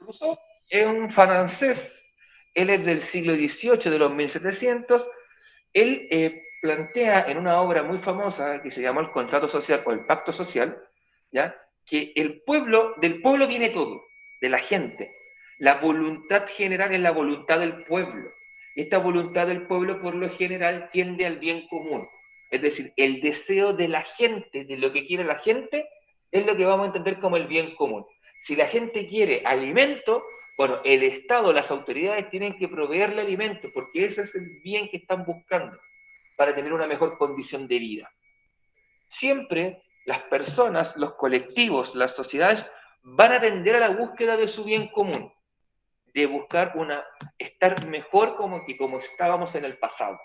Rousseau es un francés, él es del siglo XVIII, de los 1700. Él plantea en una obra muy famosa que se llamó El Contrato Social o El Pacto Social, ¿ya? Que del pueblo viene todo, de la gente. La voluntad general es la voluntad del pueblo. Y esta voluntad del pueblo, por lo general, tiende al bien común. Es decir, el deseo de la gente, de lo que quiere la gente, es lo que vamos a entender como el bien común. Si la gente quiere alimento, bueno, el Estado, las autoridades tienen que proveerle alimento, porque ese es el bien que están buscando para tener una mejor condición de vida. Siempre las personas, los colectivos, las sociedades van a tender a la búsqueda de su bien común, de buscar estar mejor como estábamos en el pasado.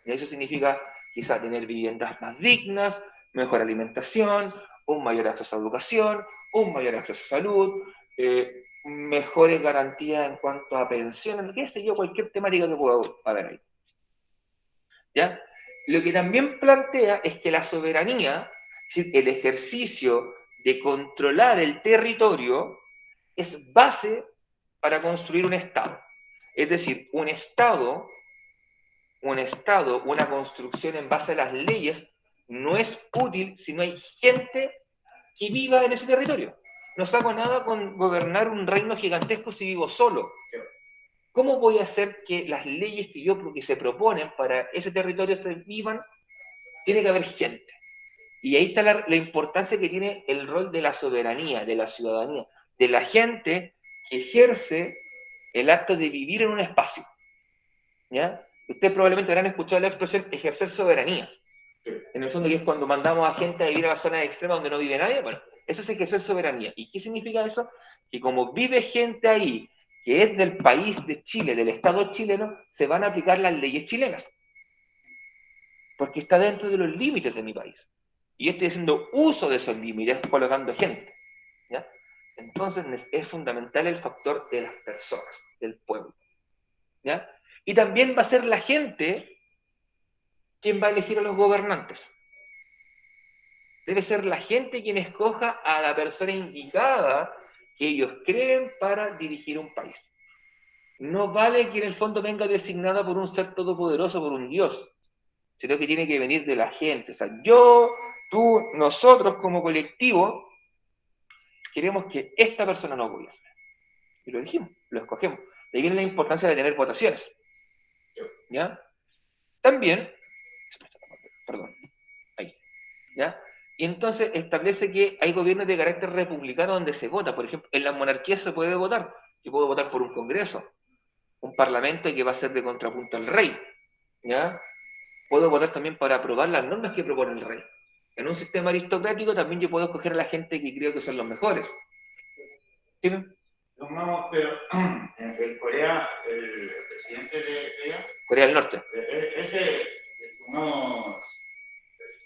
Y eso significa quizá tener viviendas más dignas, mejor alimentación, un mayor acceso a educación, un mayor acceso a salud, mejores garantías en cuanto a pensiones, qué sé yo, cualquier temática que pueda haber ahí. ¿Ya? Lo que también plantea es que la soberanía, es decir, el ejercicio de controlar el territorio, es base para construir un Estado. Es decir, una construcción en base a las leyes, no es útil si no hay gente que viva en ese territorio. No saco nada con gobernar un reino gigantesco si vivo solo. ¿Cómo voy a hacer que las leyes que se proponen para ese territorio se vivan? Tiene que haber gente. Y ahí está la importancia que tiene el rol de la soberanía, de la ciudadanía, de la gente que ejerce el acto de vivir en un espacio. ¿Ya? Ustedes probablemente habrán escuchado la expresión ejercer soberanía. En el fondo, que es cuando mandamos a gente a vivir a la zona extrema donde no vive nadie. Bueno, eso es ejercer soberanía. ¿Y qué significa eso? Que como vive gente ahí que es del país de Chile, del Estado chileno, se van a aplicar las leyes chilenas. Porque está dentro de los límites de mi país. Y yo estoy haciendo uso de esos límites colocando gente. ¿Ya? Entonces es fundamental el factor de las personas, del pueblo. ¿Ya? Y también va a ser la gente quien va a elegir a los gobernantes. Debe ser la gente quien escoja a la persona indicada que ellos creen para dirigir un país. No vale que en el fondo venga designada por un ser todopoderoso, por un Dios, sino que tiene que venir de la gente. O sea, yo, tú, nosotros como colectivo queremos que esta persona nos gobierne. Y lo elegimos, lo escogemos. De ahí viene la importancia de tener votaciones. ¿Ya? También, perdón, ahí, ¿ya? Y entonces establece que hay gobiernos de carácter republicano donde se vota. Por ejemplo, en la monarquía se puede votar. Yo puedo votar por un congreso, un parlamento que va a ser de contrapunto al rey. ¿Ya? Puedo votar también para aprobar las normas que propone el rey. En un sistema aristocrático también yo puedo escoger a la gente que creo que son los mejores. ¿Sí? No, pero en Corea, el presidente de Corea del Norte. Ese no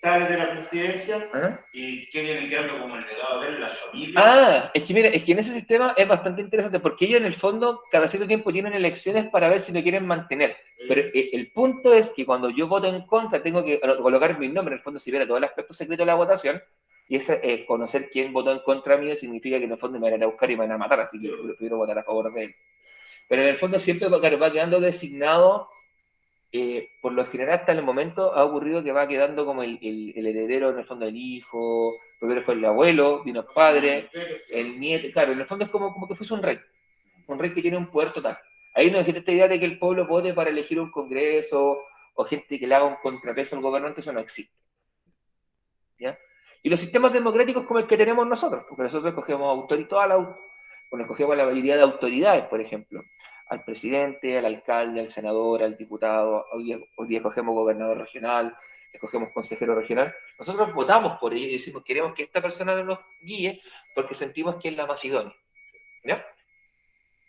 sale de la presidencia. ¿Ah? Y qué viene quedando como el legado de la familia. Es que mira, es que en ese sistema es bastante interesante porque ellos en el fondo cada cierto tiempo tienen elecciones para ver si lo quieren mantener. Pero el punto es que cuando yo voto en contra tengo que colocar mi nombre, en el fondo si viera todo el aspecto secreto de la votación, y ese conocer quién votó en contra mío significa que en el fondo me van a buscar y me van a matar, así que yo prefiero votar a favor de él. Pero en el fondo siempre va quedando designado, por lo general hasta el momento ha ocurrido que va quedando como el heredero, en el fondo el hijo, primero fue el abuelo, vino el padre, el nieto, claro, en el fondo es como que fuese un rey que tiene un poder total. Ahí no existe esta idea de que el pueblo vote para elegir un congreso o gente que le haga un contrapeso al gobernante, eso no existe. ¿Ya? Y los sistemas democráticos como el que tenemos nosotros, porque nosotros escogemos escogemos la mayoría de autoridades, por ejemplo, al presidente, al alcalde, al senador, al diputado, hoy día escogemos gobernador regional, escogemos consejero regional, nosotros votamos por ellos y decimos, queremos que esta persona nos guíe porque sentimos que es la más idónea. ¿Ya?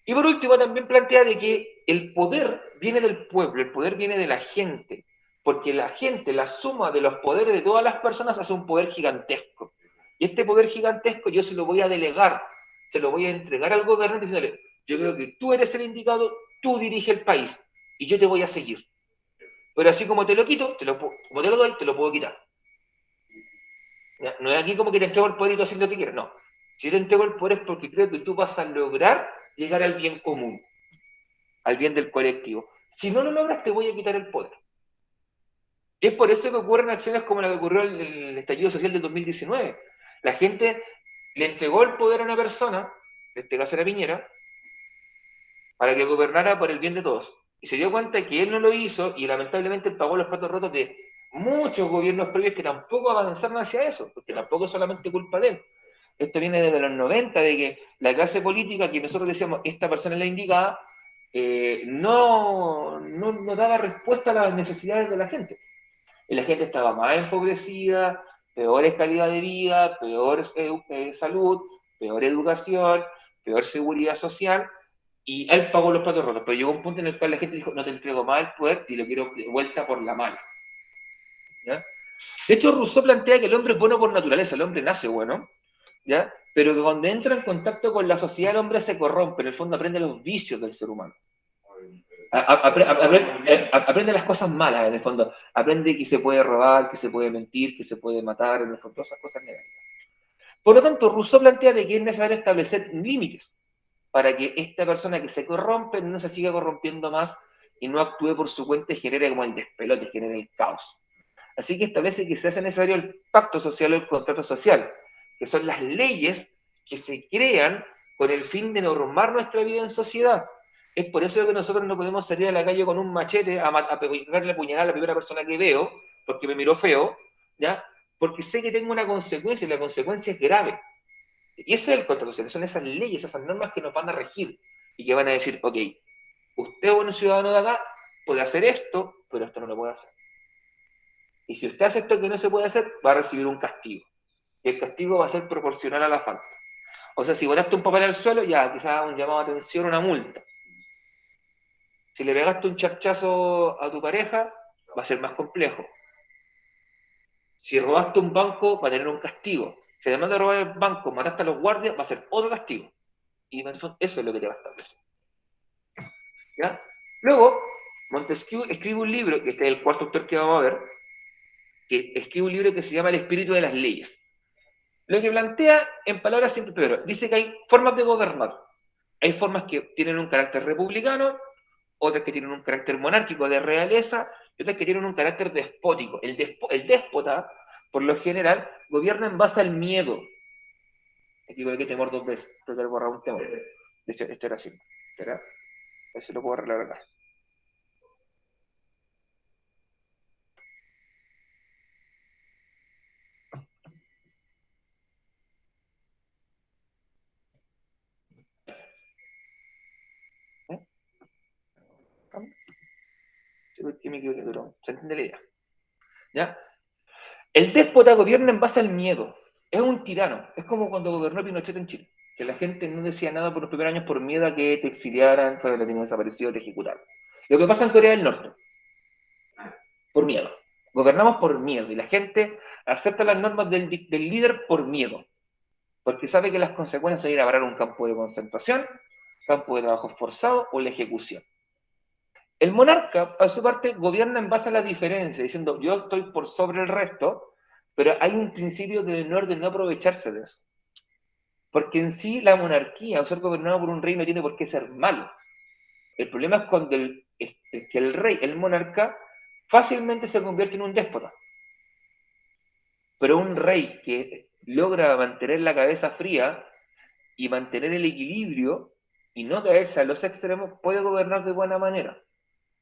Y por último también plantea de que el poder viene del pueblo, el poder viene de la gente, porque la gente, la suma de los poderes de todas las personas hace un poder gigantesco. Y este poder gigantesco yo se lo voy a delegar, se lo voy a entregar al gobernante diciéndole, yo creo que tú eres el indicado, tú diriges el país y yo te voy a seguir. Pero así como te lo quito, como te lo doy, te lo puedo quitar. No es aquí como que te entrego el poder y tú haces lo que quieras, no. Si yo te entrego el poder es porque creo que tú vas a lograr llegar al bien común, al bien del colectivo. Si no lo logras, te voy a quitar el poder. Y es por eso que ocurren acciones como la que ocurrió en el estallido social del 2019. La gente le entregó el poder a una persona, en este caso era Piñera, para que gobernara por el bien de todos. Y se dio cuenta que él no lo hizo y lamentablemente pagó los platos rotos de muchos gobiernos previos que tampoco avanzaron hacia eso, porque tampoco es solamente culpa de él. Esto viene desde los 90, de que la clase política, que nosotros decíamos, esta persona es la indicada, no daba respuesta a las necesidades de la gente. Y la gente estaba más empobrecida, peor calidad de vida, peor salud, peor educación, peor seguridad social, y él pagó los platos rotos. Pero llegó un punto en el cual la gente dijo, no te entrego más el poder y lo quiero de vuelta por la mano. ¿Ya? De hecho, Rousseau plantea que el hombre es bueno por naturaleza, el hombre nace bueno, ¿ya? Pero que cuando entra en contacto con la sociedad el hombre se corrompe, en el fondo aprende los vicios del ser humano. Aprende las cosas malas, en el fondo. Aprende que se puede robar, que se puede mentir, que se puede matar, en el fondo, todas esas cosas negativas. Por lo tanto, Rousseau plantea de que es necesario establecer límites para que esta persona que se corrompe no se siga corrompiendo más y no actúe por su cuenta y genere como el despelote, genere el caos. Así que establece que se hace necesario el pacto social o el contrato social, que son las leyes que se crean con el fin de normar nuestra vida en sociedad. Es por eso que nosotros no podemos salir a la calle con un machete a pegarle la puñalada a la primera persona que veo, porque me miró feo, ¿ya? Porque sé que tengo una consecuencia y la consecuencia es grave. Y ese es el contrato social, son esas leyes, esas normas que nos van a regir y que van a decir, ok, usted es un ciudadano de acá, puede hacer esto, pero esto no lo puede hacer. Y si usted hace esto que no se puede hacer, va a recibir un castigo. Y el castigo va a ser proporcional a la falta. O sea, si botaste un papel al suelo, ya, quizás un llamado de atención, una multa. Si le pegaste un charchazo a tu pareja, va a ser más complejo. Si robaste un banco, va a tener un castigo. Si además de robar el banco, mataste a los guardias, va a ser otro castigo. Y eso es lo que te va a establecer. ¿Ya? Luego, Montesquieu escribe un libro, que este es el cuarto autor que vamos a ver, que escribe un libro que se llama El espíritu de las leyes. Lo que plantea, en palabras simples, pero dice que hay formas de gobernar. Hay formas que tienen un carácter republicano, otras que tienen un carácter monárquico de realeza, y otras que tienen un carácter despótico. El déspota, por lo general, gobierna en base al miedo. Aquí voy a que temor dos veces, pero te lo borrar un temor. De hecho, esto era así. ¿Será? A ver si lo puedo arreglar acá. ¿Eh? Sí, porque me equivoqué, pero se entiende la idea. ¿Ya? El déspota gobierna en base al miedo. Es un tirano. Es como cuando gobernó Pinochet en Chile. Que la gente no decía nada por los primeros años por miedo a que te exiliaran, que te tenían desaparecido, te ejecutaran. Lo que pasa en Corea del Norte. Por miedo. Gobernamos por miedo. Y la gente acepta las normas del líder por miedo. Porque sabe que las consecuencias son ir a parar un campo de concentración, campo de trabajo forzado o la ejecución. El monarca, a su parte, gobierna en base a la diferencia, diciendo yo estoy por sobre el resto, pero hay un principio de honor de no aprovecharse de eso. Porque en sí la monarquía, o ser gobernado por un rey, no tiene por qué ser malo. El problema es cuando que el rey, el monarca, fácilmente se convierte en un déspota. Pero un rey que logra mantener la cabeza fría y mantener el equilibrio y no caerse a los extremos, puede gobernar de buena manera.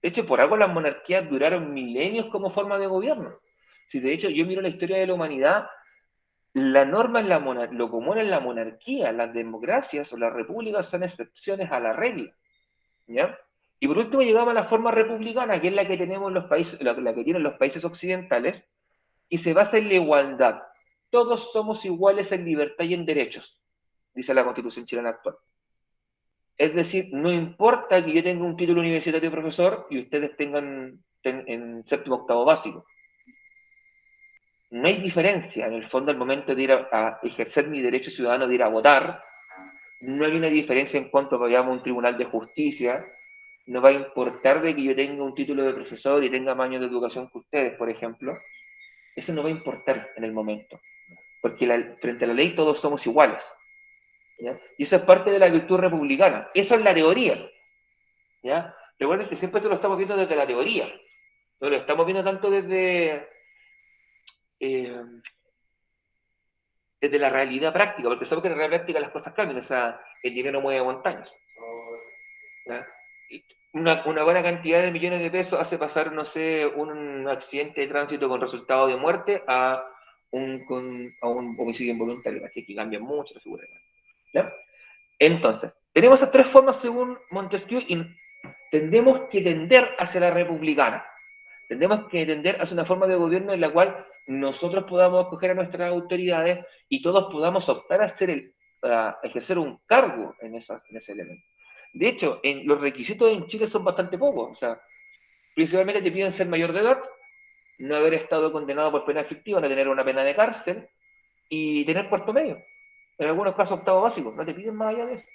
De hecho, por algo las monarquías duraron milenios como forma de gobierno. Si de hecho yo miro la historia de la humanidad, la norma en lo común en la monarquía, las democracias o las repúblicas son excepciones a la regla. ¿Ya? Y por último llegamos a la forma republicana, que es la que tenemos en los países, la que tienen los países occidentales, y se basa en la igualdad. Todos somos iguales en libertad y en derechos, dice la Constitución chilena actual. Es decir, no importa que yo tenga un título universitario de profesor y ustedes tengan en séptimo octavo básico. No hay diferencia en el fondo al momento de ir a ejercer mi derecho ciudadano de ir a votar. No hay una diferencia en cuanto vayamos a un tribunal de justicia. No va a importar de que yo tenga un título de profesor y tenga más años de educación que ustedes, por ejemplo. Eso no va a importar en el momento. Porque frente a la ley todos somos iguales. ¿ya? Y eso es parte de la virtud republicana. Eso es la teoría, ¿ya? Recuerden que siempre esto lo estamos viendo desde la teoría, no lo estamos viendo tanto eh, desde la realidad práctica, porque sabemos que en la realidad práctica las cosas cambian, o sea, el dinero mueve montañas, ¿ya? Una buena cantidad de millones de pesos hace pasar, no sé, un accidente de tránsito con resultado de muerte a un homicidio involuntario, así que cambian mucho la figura, ¿ya? Entonces, tenemos esas tres formas según Montesquieu y tendemos que tender hacia la republicana. Tendemos que tender hacia una forma de gobierno en la cual nosotros podamos escoger a nuestras autoridades y todos podamos optar a ejercer un cargo en ese elemento. De hecho, los requisitos en Chile son bastante pocos. O sea, principalmente te piden ser mayor de edad, no haber estado condenado por pena efectiva, no tener una pena de cárcel y tener cuarto medio. En algunos casos octavo básico. No te piden más allá de eso.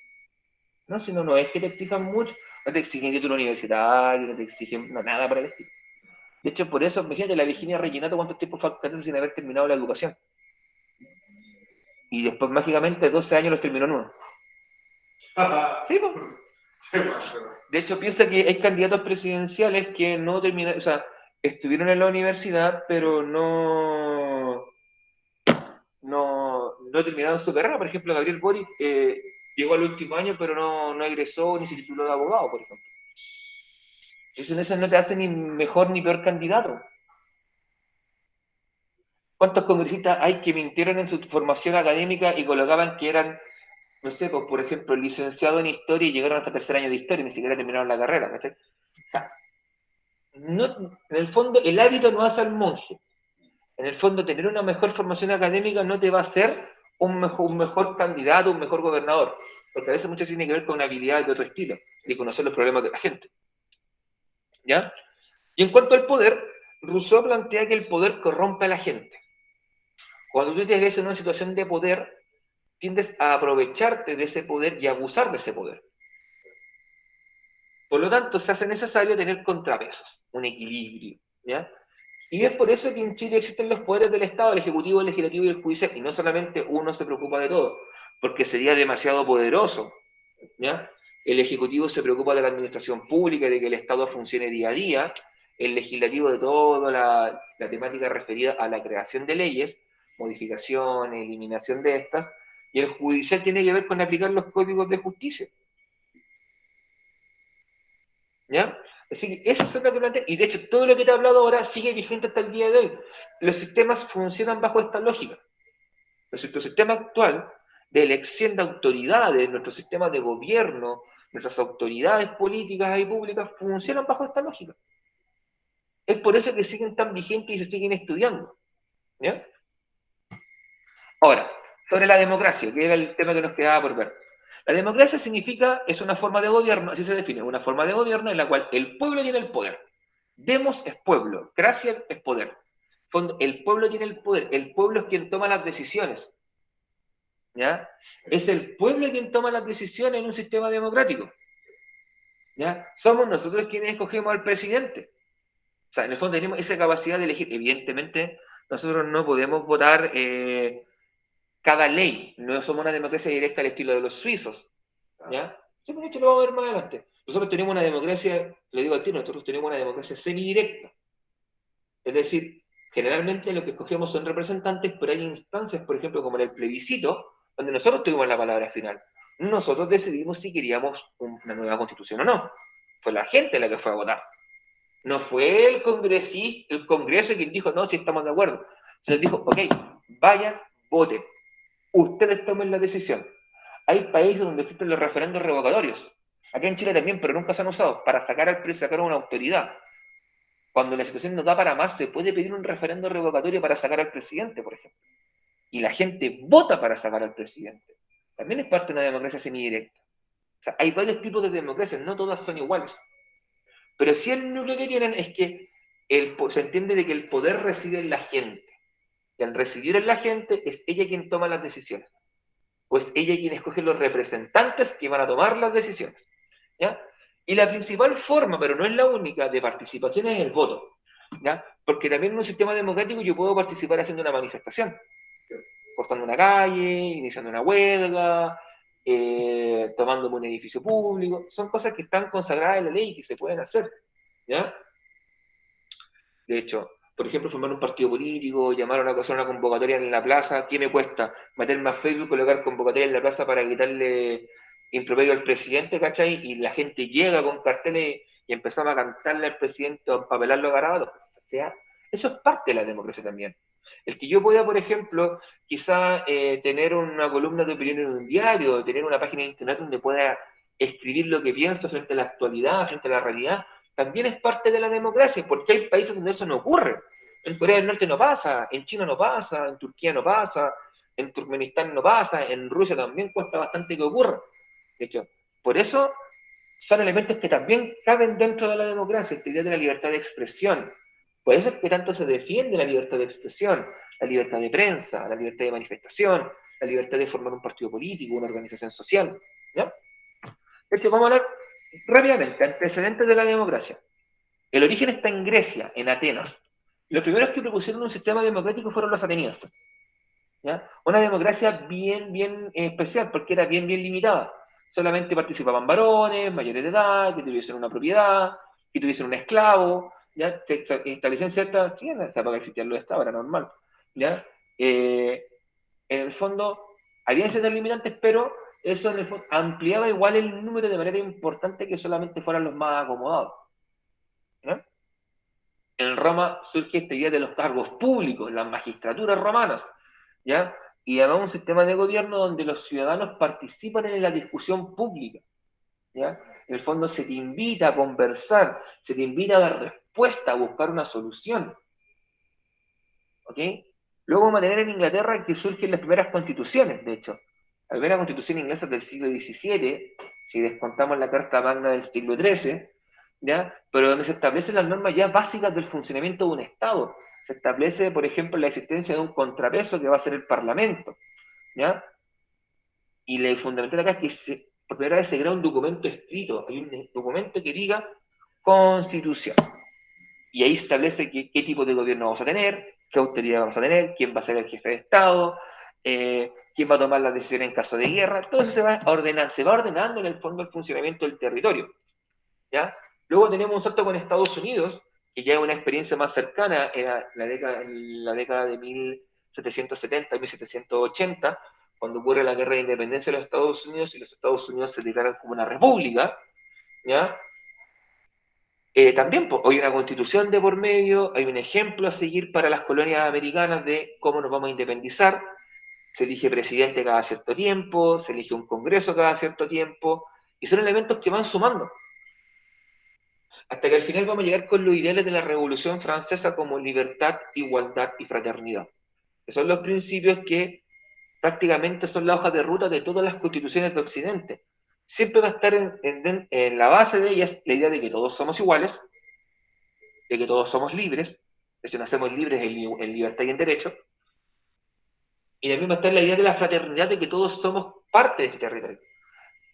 No, si no, no es que te exijan mucho, no te exigen título universitario, no te exigen nada para el estilo. De hecho, por eso, imagínate, la Virginia Reginato, ¿cuántos tiempos faltan sin haber terminado la educación? Y después, mágicamente, 12 años los terminó en uno. Sí, pues. De hecho, piensa que hay candidatos presidenciales que no terminaron, o sea, estuvieron en la universidad, pero no terminaron su carrera. Por ejemplo, Gabriel Boric llegó al último año, pero no egresó ni se tituló de abogado, por ejemplo. Eso no te hace ni mejor ni peor candidato. ¿Cuántos congresistas hay que mintieron en su formación académica y colocaban que eran, no sé, pues, por ejemplo, licenciados en historia y llegaron hasta tercer año de historia y ni siquiera terminaron la carrera? ¿Cachai? O sea, en el fondo, el hábito no hace al monje. En el fondo, tener una mejor formación académica no te va a hacer un mejor candidato, un mejor gobernador. Porque a veces mucho tiene que ver con una habilidad de otro estilo, de conocer los problemas de la gente. ¿Ya? Y en cuanto al poder, Rousseau plantea que el poder corrompe a la gente. Cuando tú te ves en una situación de poder, tiendes a aprovecharte de ese poder y a abusar de ese poder. Por lo tanto, se hace necesario tener contrapesos, un equilibrio, ¿ya? Y es por eso que en Chile existen los poderes del Estado, el Ejecutivo, el Legislativo y el Judicial, y no solamente uno se preocupa de todo, porque sería demasiado poderoso, ¿ya? El Ejecutivo se preocupa de la administración pública, de que el Estado funcione día a día, el Legislativo de toda la temática referida a la creación de leyes, modificación, eliminación de estas, y el Judicial tiene que ver con aplicar los códigos de justicia, ¿ya? Así que eso es lo que plantea, y de hecho todo lo que te he hablado ahora sigue vigente hasta el día de hoy. Los sistemas funcionan bajo esta lógica. Nuestro sistema actual de elección de autoridades, nuestro sistema de gobierno, nuestras autoridades políticas y públicas funcionan bajo esta lógica. Es por eso que siguen tan vigentes y se siguen estudiando, ¿ya? Ahora, sobre la democracia, que era el tema que nos quedaba por ver. La democracia significa, es una forma de gobierno, así se define, una forma de gobierno en la cual el pueblo tiene el poder. Demos es pueblo, gracia es poder. El pueblo tiene el poder, el pueblo es quien toma las decisiones, ¿ya? Es el pueblo quien toma las decisiones en un sistema democrático, ¿ya? Somos nosotros quienes escogemos al presidente. O sea, en el fondo tenemos esa capacidad de elegir. Evidentemente, nosotros no podemos votar cada ley. No somos una democracia directa al estilo de los suizos, ¿ya? Sí, de hecho lo vamos a ver más adelante. Nosotros tenemos una democracia, le digo al tiro, nosotros tenemos una democracia semidirecta. Es decir, generalmente lo que escogemos son representantes, pero hay instancias, por ejemplo, como en el plebiscito, donde nosotros tuvimos la palabra final. Nosotros decidimos si queríamos una nueva constitución o no. Fue la gente la que fue a votar. No fue el Congreso quien dijo, no, si estamos de acuerdo. Se les dijo, ok, vayan, voten. Ustedes tomen la decisión. Hay países donde existen los referendos revocatorios. Acá en Chile también, pero nunca se han usado para sacar a una autoridad. Cuando la situación no da para más, se puede pedir un referendo revocatorio para sacar al presidente, por ejemplo. Y la gente vota para sacar al presidente. También es parte de una democracia semidirecta. O sea, hay varios tipos de democracias, no todas son iguales. Pero sí el núcleo que tienen es que se entiende de que el poder reside en la gente. Y al residir en la gente es ella quien toma las decisiones. Pues ella quien escoge los representantes que van a tomar las decisiones. ¿Ya? Y la principal forma, pero no es la única, de participación es el voto. ¿Ya? Porque también en un sistema democrático yo puedo participar haciendo una manifestación, cortando una calle, iniciando una huelga, tomándome un edificio público. Son cosas que están consagradas en la ley y que se pueden hacer, ¿ya? De hecho, por ejemplo, formar un partido político, llamar a una persona a una convocatoria en la plaza, ¿qué me cuesta? Meterme a Facebook, colocar convocatoria en la plaza para gritarle improperio al presidente, ¿cachai? Y la gente llega con carteles y empezamos a cantarle al presidente, a empapelarlo a garabatos. O sea, eso es parte de la democracia también. El que yo pueda, por ejemplo, quizá tener una columna de opinión en un diario, tener una página de internet donde pueda escribir lo que pienso frente a la actualidad, frente a la realidad, también es parte de la democracia, porque hay países donde eso no ocurre. En Corea del Norte no pasa, en China no pasa, en Turquía no pasa, en Turkmenistán no pasa, en Rusia también cuesta bastante que ocurra. De hecho, por eso son elementos que también caben dentro de la democracia, esta idea de la libertad de expresión. Por eso es que tanto se defiende la libertad de expresión, la libertad de prensa, la libertad de manifestación, la libertad de formar un partido político, una organización social. ¿Ya? De hecho, vamos a hablar rápidamente, antecedentes de la democracia. El origen está en Grecia, en Atenas. Los primeros que propusieron un sistema democrático fueron los atenienses. ¿Ya? Una democracia bien especial, porque era bien limitada. Solamente participaban varones, mayores de edad, que tuviesen una propiedad, que tuviesen un esclavo, ¿ya? Se establecían ciertas... Sí, en esta época existían los estados, era normal. ¿Ya? En el fondo, había ciertas limitantes, pero eso en el fondo ampliaba igual el número de manera importante que solamente fueran los más acomodados. ¿Ya? En Roma surge esta idea de los cargos públicos, las magistraturas romanas, ¿ya? Y además un sistema de gobierno donde los ciudadanos participan en la discusión pública, ¿ya? En el fondo se te invita a conversar, se te invita a dar respuesta, a buscar una solución, ¿ok? Luego vamos a tener en Inglaterra que surgen las primeras constituciones, de hecho. La primera constitución inglesa del siglo XVII, si descontamos la Carta Magna del siglo XIII, ¿ya? Pero donde se establecen las normas ya básicas del funcionamiento de un Estado. Se establece, por ejemplo, la existencia de un contrapeso que va a ser el Parlamento, ¿ya? Y lo fundamental acá es que por primera vez se crea un documento escrito, hay un documento que diga Constitución. Y ahí se establece qué tipo de gobierno vamos a tener, qué autoridad vamos a tener, quién va a ser el jefe de Estado, quién va a tomar las decisiones en caso de guerra. Todo eso se va ordenando en el fondo el funcionamiento del territorio, ¿ya? Luego tenemos un salto con Estados Unidos, que ya es una experiencia más cercana, era en la década de 1770 y 1780, cuando ocurre la guerra de independencia de los Estados Unidos y los Estados Unidos se declaran como una república, ¿ya? También pues, hay una constitución de por medio, hay un ejemplo a seguir para las colonias americanas de cómo nos vamos a independizar. Se elige presidente cada cierto tiempo, se elige un congreso cada cierto tiempo, y son elementos que van sumando. Hasta que al final vamos a llegar con los ideales de la Revolución Francesa como libertad, igualdad y fraternidad. Que son los principios que prácticamente son la hoja de ruta de todas las constituciones de Occidente. Siempre va a estar en la base de ellas la idea de que todos somos iguales, de que todos somos libres, de hecho nacemos libres en libertad y en derecho, y también va a estar la idea de la fraternidad, de que todos somos parte de este territorio.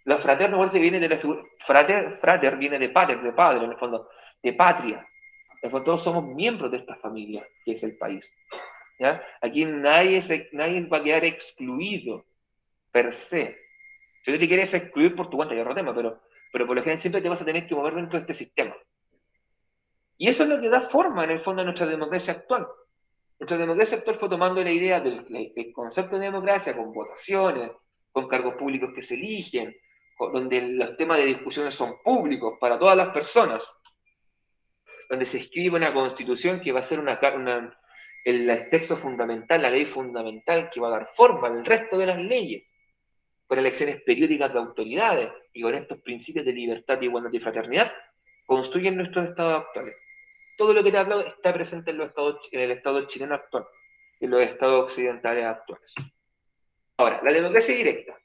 La fraterno viene de la figura, frater viene de pater, de padre, en el fondo, de patria. En el fondo, todos somos miembros de esta familia, que es el país. ¿Ya? Aquí nadie va a quedar excluido, per se. Si tú te quieres excluir por tu cuenta, ya es otro tema, pero por lo general siempre te vas a tener que mover dentro de este sistema. Y eso es lo que da forma, en el fondo, a nuestra democracia actual. Nuestra democracia actual fue tomando la idea del concepto de democracia con votaciones, con cargos públicos que se eligen, donde los temas de discusiones son públicos para todas las personas, donde se escribe una constitución que va a ser el texto fundamental, la ley fundamental que va a dar forma al resto de las leyes, con elecciones periódicas de autoridades y con estos principios de libertad, igualdad y fraternidad, construyen nuestros estados actuales. Todo lo que te he hablado está presente en el estado chileno actual, en los estados occidentales actuales. Ahora, la democracia directa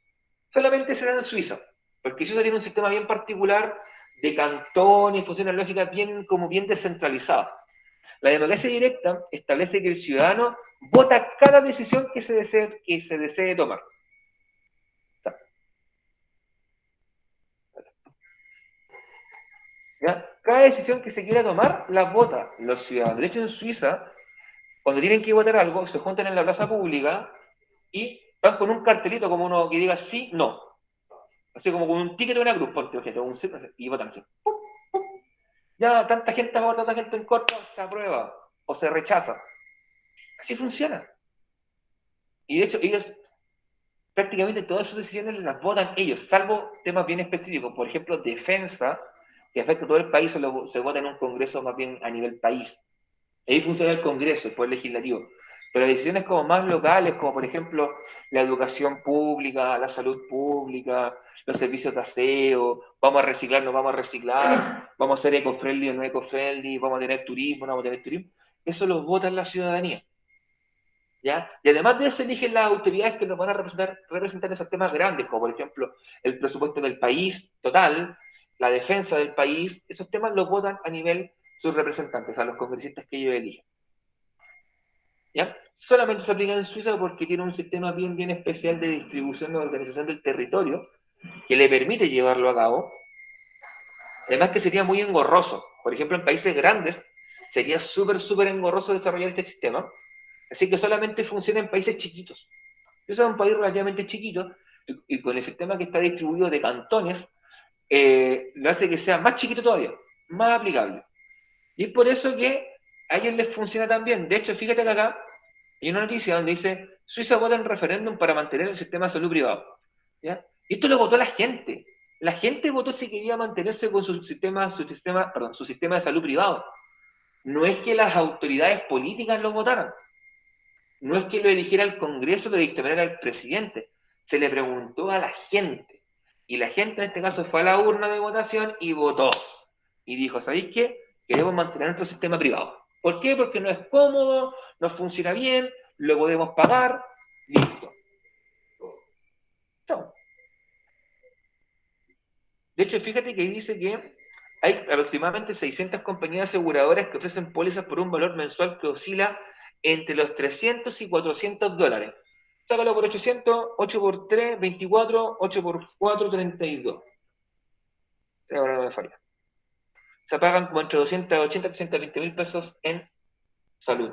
solamente se da en Suiza, porque Suiza tiene un sistema bien particular de cantón y funciona lógica bien descentralizada. La democracia directa establece que el ciudadano vota cada decisión que se desee tomar. ¿Ya? Cada decisión que se quiera tomar la vota los ciudadanos. De hecho, en Suiza, cuando tienen que votar algo, se juntan en la plaza pública y van con un cartelito como uno que diga sí, no. así como con un ticket de una cruz, ponte, objeto, y votan así. ¡Pum! ¡Pum! Ya tanta gente a favor, tanta gente en contra, se aprueba o se rechaza. Así funciona. Y de hecho, ellos prácticamente todas sus decisiones las votan ellos, salvo temas bien específicos. Por ejemplo, defensa, que afecta a todo el país, se vota en un congreso más bien a nivel país. Ahí funciona el congreso, el poder legislativo. Pero decisiones como más locales, como por ejemplo la educación pública, la salud pública, los servicios de aseo, vamos a reciclar, no vamos a reciclar, vamos a ser eco-friendly o no eco-friendly, vamos a tener turismo, no vamos a tener turismo, eso lo vota la ciudadanía. ¿Ya? Y además de eso eligen las autoridades que nos van a representar esos temas grandes, como por ejemplo el presupuesto del país total, la defensa del país, esos temas los votan a nivel sus representantes, a los congresistas que ellos eligen. ¿Ya? Solamente se aplica en Suiza porque tiene un sistema bien especial de distribución y organización del territorio que le permite llevarlo a cabo. Además que sería muy engorroso. Por ejemplo, en países grandes sería súper engorroso desarrollar este sistema. Así que solamente funciona en países chiquitos. Eso es un país relativamente chiquito y con el sistema que está distribuido de cantones, lo hace que sea más chiquito todavía, más aplicable. Y es por eso que a ellos les funciona tan bien. De hecho, fíjate que acá hay una noticia donde dice Suiza vota en referéndum para mantener el sistema de salud privado. ¿Ya? Y esto lo votó la gente. La gente votó si quería mantenerse con su sistema de salud privado. No es que las autoridades políticas lo votaran. No es que lo eligiera el Congreso, lo dictaminara el presidente. Se le preguntó a la gente. Y la gente en este caso fue a la urna de votación y votó. Y dijo, ¿sabéis qué? Queremos mantener nuestro sistema privado. ¿Por qué? Porque no es cómodo, no funciona bien, lo podemos pagar, listo. Chao. De hecho, fíjate que dice que hay aproximadamente 600 compañías aseguradoras que ofrecen pólizas por un valor mensual que oscila entre los 300 y 400 dólares. Sácalo por 800, 8 por 3, 24, 8 por 4, 32. Ahora no me falla. Se pagan como entre 280 y 320 mil pesos en salud.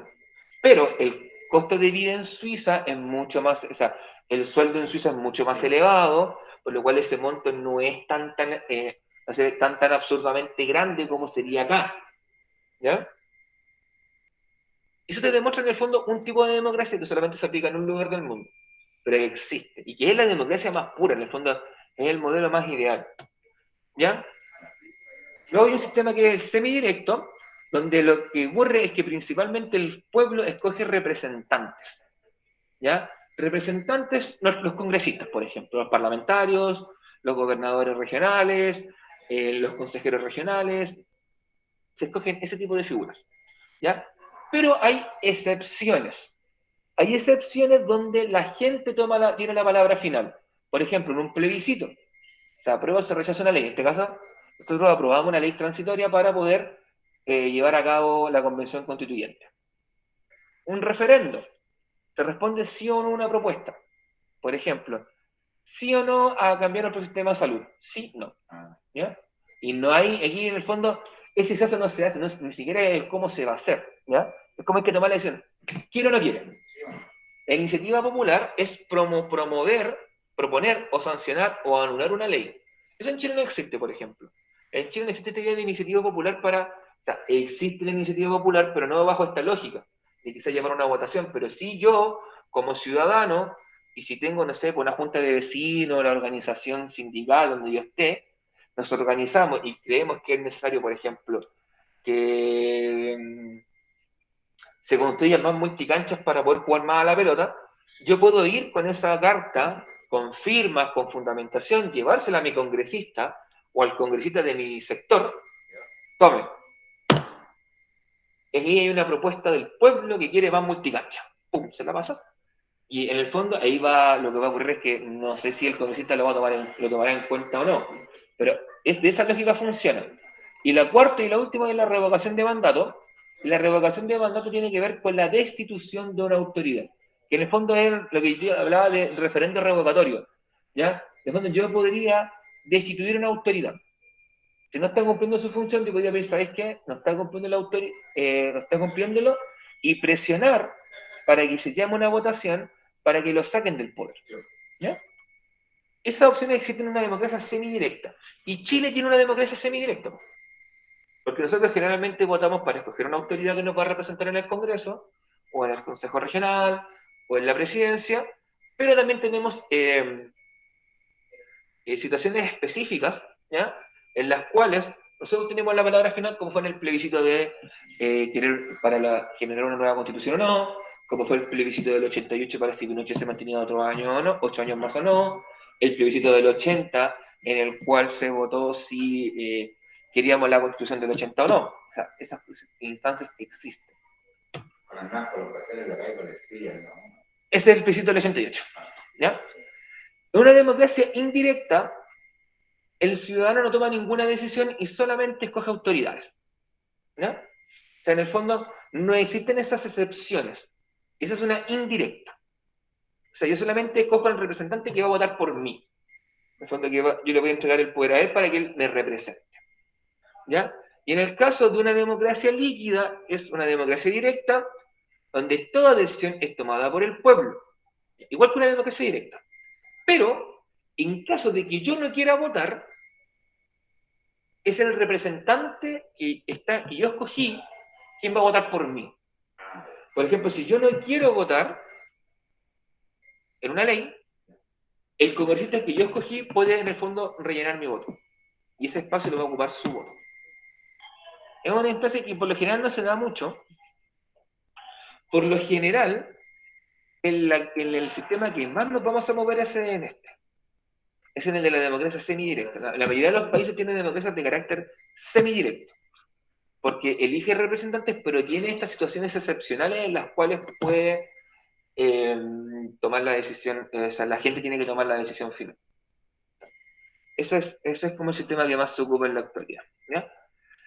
Pero el costo de vida en Suiza es mucho más, o sea, el sueldo en Suiza es mucho más elevado, por lo cual ese monto no es tan absurdamente grande como sería acá. ¿Ya? Eso te demuestra en el fondo un tipo de democracia que solamente se aplica en un lugar del mundo, pero que existe, y que es la democracia más pura, en el fondo es el modelo más ideal. ¿Ya? Luego hay un sistema que es semidirecto, donde lo que ocurre es que principalmente el pueblo escoge representantes. ¿Ya? Representantes, los congresistas, por ejemplo, los parlamentarios, los gobernadores regionales, los consejeros regionales, se escogen ese tipo de figuras. ¿Ya? Pero hay excepciones. Hay excepciones donde la gente tiene la palabra final. Por ejemplo, en un plebiscito, se aprueba o se rechaza una ley. En este caso, nosotros aprobamos una ley transitoria para poder llevar a cabo la convención constituyente. Un referendo, se responde sí o no a una propuesta. Por ejemplo, sí o no a cambiar nuestro sistema de salud. Sí, no. ¿Ya? Y no hay, aquí en el fondo, ese se hace o no se hace, no es, ni siquiera es cómo se va a hacer. ¿Ya? Es como hay que tomar la decisión. ¿Quiere o no quiere? La iniciativa popular es promover, proponer o sancionar o anular una ley. Eso en Chile no existe, por ejemplo. En Chile no existe esta idea de iniciativa popular o sea, existe la iniciativa popular, pero no bajo esta lógica de quizás llamar a una votación, pero sí yo, como ciudadano, y si tengo, no sé, una junta de vecinos, la organización sindical donde yo esté, nos organizamos y creemos que es necesario, por ejemplo, que se construyan más multicanchas para poder jugar más a la pelota, yo puedo ir con esa carta, con firmas, con fundamentación, llevársela a mi congresista o al congresista de mi sector. Tome, aquí hay una propuesta del pueblo que quiere más multicancha. Pum, se la pasas. Y en el fondo ahí va, lo que va a ocurrir es que no sé si el congresista lo tomará en cuenta o no, pero de esa lógica funciona. Y la cuarta y la última es la revocación de mandato. La revocación de mandato tiene que ver con la destitución de una autoridad, que en el fondo es lo que yo hablaba de referendo revocatorio. ¿Ya? En el fondo yo podría destituir una autoridad. Si no está cumpliendo su función, yo podría decir, ¿sabes qué? No está cumpliendo la autoridad, no está cumpliéndolo, y presionar para que se llame una votación para que lo saquen del poder. ¿Ya? Esas opciones existen en una democracia semidirecta. Y Chile tiene una democracia semidirecta. Porque nosotros generalmente votamos para escoger una autoridad que nos va a representar en el Congreso, o en el Consejo Regional, o en la Presidencia, pero también tenemos situaciones específicas, ¿ya? En las cuales nosotros tenemos la palabra final, como fue en el plebiscito de querer generar una nueva constitución o no, como fue el plebiscito del 88 para si Pinochet se mantenía otro año o no, 8 años más o no, el plebiscito del 80, en el cual se votó si queríamos la constitución del 80 o no. O sea, esas instancias existen. Ese es el plebiscito del 88. ¿Ya? En una democracia indirecta, el ciudadano no toma ninguna decisión y solamente escoge autoridades. ¿Ya? O sea, en el fondo no existen esas excepciones. Esa es una indirecta. O sea, yo solamente escojo al representante que va a votar por mí. En el fondo, yo le voy a entregar el poder a él para que él me represente. ¿Ya? Y en el caso de una democracia líquida, es una democracia directa, donde toda decisión es tomada por el pueblo. Igual que una democracia directa. Pero, en caso de que yo no quiera votar, es el representante que yo escogí quien va a votar por mí. Por ejemplo, si yo no quiero votar en una ley, el congresista que yo escogí puede en el fondo rellenar mi voto. Y ese espacio lo va a ocupar su voto. Es una instancia que por lo general no se da mucho. Por lo general, en el sistema que más nos vamos a mover es en este. Es en el de la democracia semidirecta. La mayoría de los países tienen democracias de carácter semidirecto. Porque elige representantes, pero tiene estas situaciones excepcionales en las cuales puede tomar la decisión, o sea, la gente tiene que tomar la decisión final. Eso es como el sistema que más se ocupa en la actualidad. ¿Ya?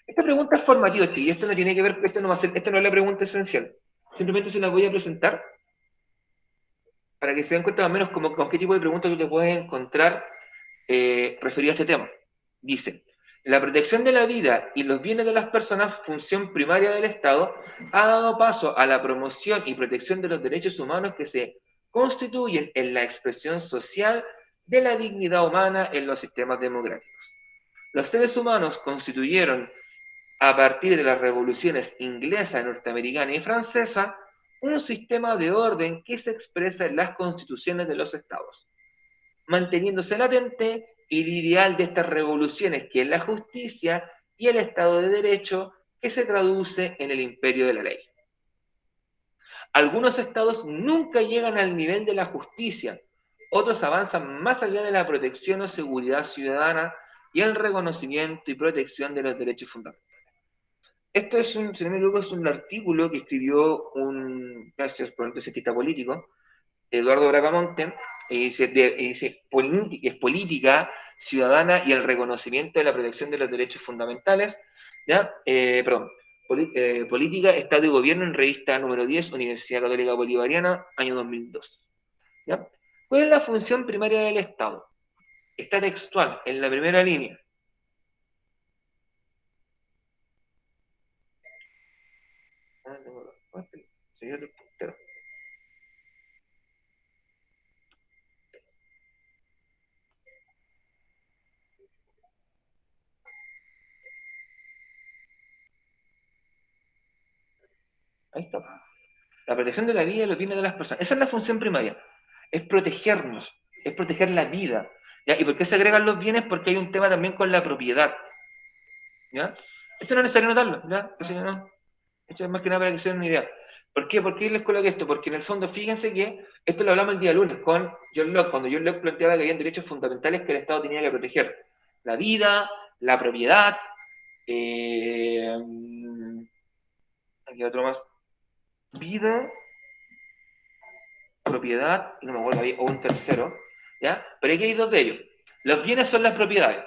Esta pregunta es formativa, y esto no tiene que ver, esto no es la pregunta esencial. Simplemente se la voy a presentar para que se den cuenta más o menos con qué tipo de preguntas tú te puedes encontrar referido a este tema. Dice, la protección de la vida y los bienes de las personas, función primaria del Estado, ha dado paso a la promoción y protección de los derechos humanos que se constituyen en la expresión social de la dignidad humana en los sistemas democráticos. Los seres humanos constituyeron, a partir de las revoluciones inglesa, norteamericana y francesa, un sistema de orden que se expresa en las constituciones de los estados, manteniéndose latente el ideal de estas revoluciones, que es la justicia y el Estado de Derecho, que se traduce en el imperio de la ley. Algunos estados nunca llegan al nivel de la justicia, otros avanzan más allá de la protección o seguridad ciudadana y el reconocimiento y protección de los derechos fundamentales. Esto es si no me equivoco, es un artículo que escribió un cientista político, Eduardo Bracamonte, y dice es política ciudadana y el reconocimiento de la protección de los derechos fundamentales, ¿ya? Política, Estado y Gobierno en revista número 10, Universidad Católica Bolivariana, año 2002. ¿Ya? ¿Cuál es la función primaria del Estado? Está textual, en la primera línea. Ahí está. La protección de la vida y los bienes de las personas. Esa es la función primaria. Es protegernos, es proteger la vida. ¿Ya? ¿Y por qué se agregan los bienes? Porque hay un tema también con la propiedad. ¿Ya? Esto no es necesario notarlo, ¿ya? No, esto es más que nada para que se den una idea. ¿Por qué? ¿Por qué les coloqué esto? Porque en el fondo, fíjense que esto lo hablamos el día lunes con John Locke, cuando John Locke planteaba que había derechos fundamentales que el Estado tenía que proteger. La vida, la propiedad, aquí otro más, vida, propiedad, y no me acuerdo, o un tercero, ¿ya? Pero aquí hay dos de ellos. Los bienes son las propiedades,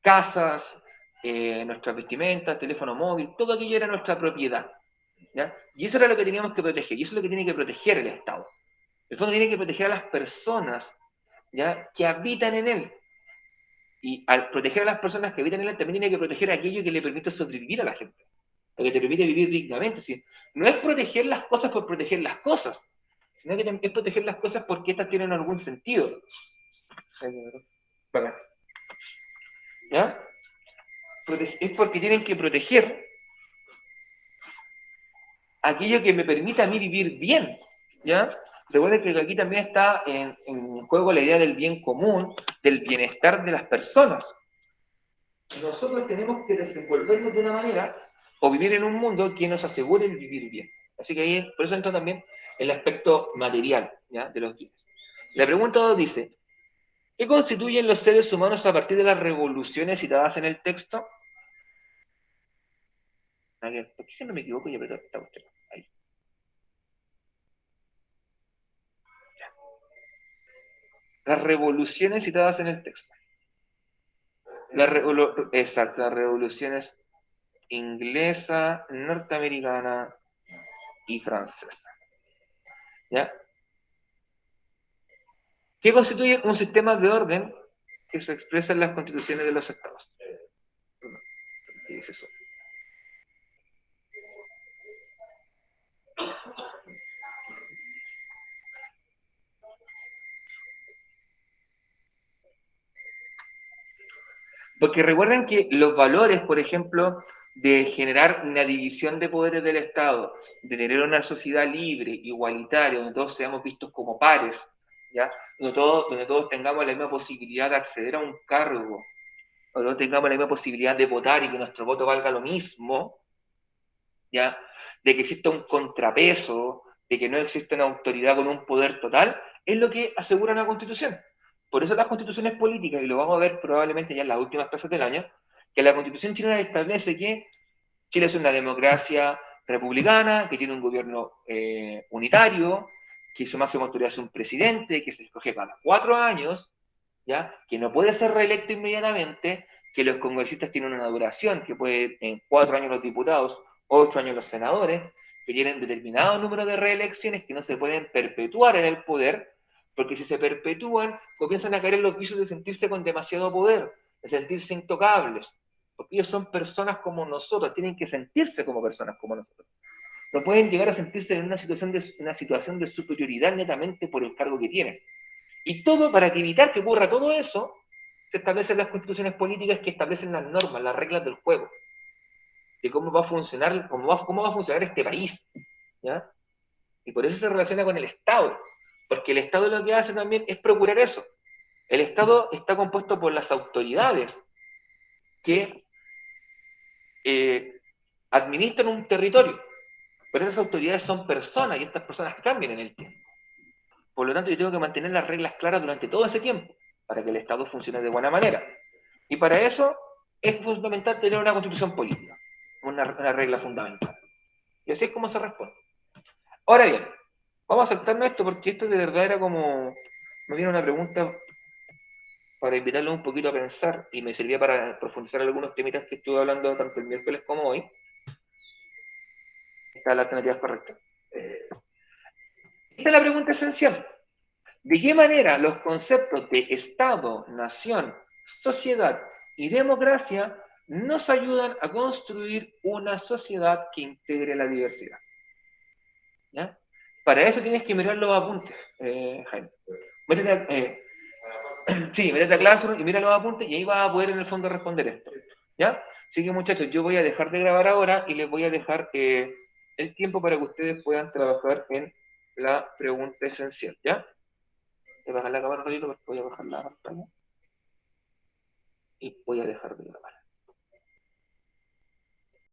casas, nuestras vestimentas, teléfono móvil, todo aquello era nuestra propiedad, ¿ya? Y eso era lo que teníamos que proteger, y eso es lo que tiene que proteger el Estado. El fondo tiene que proteger a las personas, ¿ya? Que habitan en él. Y al proteger a las personas que habitan en él, también tiene que proteger aquello que le permite sobrevivir a la gente, lo que te permite vivir dignamente. ¿Sí? No es proteger las cosas por proteger las cosas, sino que es proteger las cosas porque estas tienen algún sentido. Bacán. ¿Ya? Es porque tienen que proteger aquello que me permita a mí vivir bien, ¿ya? Recuerden que aquí también está en juego la idea del bien común, del bienestar de las personas. Nosotros tenemos que desenvolvernos de una manera o vivir en un mundo que nos asegure el vivir bien. Así que ahí, por eso entra también el aspecto material, ¿ya? De los bienes. La pregunta 2 dice, ¿qué constituyen los seres humanos a partir de las revoluciones citadas en el texto? ¿Por qué si no me equivoco y apretó esta cuestión? Ahí. Las revoluciones citadas en el texto. Exacto, las revoluciones inglesa, norteamericana y francesa. ¿Ya? ¿Qué constituye un sistema de orden que se expresa en las constituciones de los estados? ¿Qué dice eso? Porque recuerden que los valores, por ejemplo, de generar una división de poderes del Estado, de tener una sociedad libre, igualitaria, donde todos seamos vistos como pares, ¿ya? Donde todos tengamos la misma posibilidad de acceder a un cargo, o donde tengamos la misma posibilidad de votar y que nuestro voto valga lo mismo, ¿ya? De que exista un contrapeso, de que no exista una autoridad con un poder total, es lo que asegura una constitución. Por eso las constituciones políticas, y lo vamos a ver probablemente ya en las últimas clases del año, que la constitución chilena establece que Chile es una democracia republicana, que tiene un gobierno unitario, que su máxima autoridad es un presidente, que se escoge cada 4 años, ¿ya? Que no puede ser reelecto inmediatamente, que los congresistas tienen una duración, que puede en 4 años los diputados, 8 años los senadores, que tienen determinado número de reelecciones que no se pueden perpetuar en el poder, porque si se perpetúan, comienzan a caer en los vicios de sentirse con demasiado poder, de sentirse intocables, porque ellos son personas como nosotros, tienen que sentirse como personas como nosotros. No pueden llegar a sentirse en una situación de superioridad netamente por el cargo que tienen. Y todo para evitar que ocurra todo eso, se establecen las constituciones políticas que establecen las normas, las reglas del juego, de cómo va a funcionar, cómo va a funcionar este país. ¿Ya? Y por eso se relaciona con el Estado, porque el Estado lo que hace también es procurar eso. El Estado está compuesto por las autoridades que administran un territorio, pero esas autoridades son personas y estas personas cambian en el tiempo. Por lo tanto, yo tengo que mantener las reglas claras durante todo ese tiempo para que el Estado funcione de buena manera. Y para eso es fundamental tener una constitución política, una regla fundamental. Y así es como se responde. Ahora bien, vamos a saltarnos esto porque esto de verdad era como, me viene una pregunta para invitarlos un poquito a pensar y me servía para profundizar algunos temitas que estuve hablando tanto el miércoles como hoy. Esta es la alternativa correcta. Esta es la pregunta esencial. ¿De qué manera los conceptos de Estado, nación, sociedad y democracia nos ayudan a construir una sociedad que integre la diversidad? ¿Ya? Para eso tienes que mirar los apuntes, Jaime. Métete a Classroom y mira los apuntes y ahí vas a poder en el fondo responder esto. ¿Ya? Así que muchachos, yo voy a dejar de grabar ahora y les voy a dejar el tiempo para que ustedes puedan trabajar en la pregunta esencial. ¿Ya? Voy a bajar la cámara un ratito porque voy a bajar la pantalla y voy a dejar de grabar.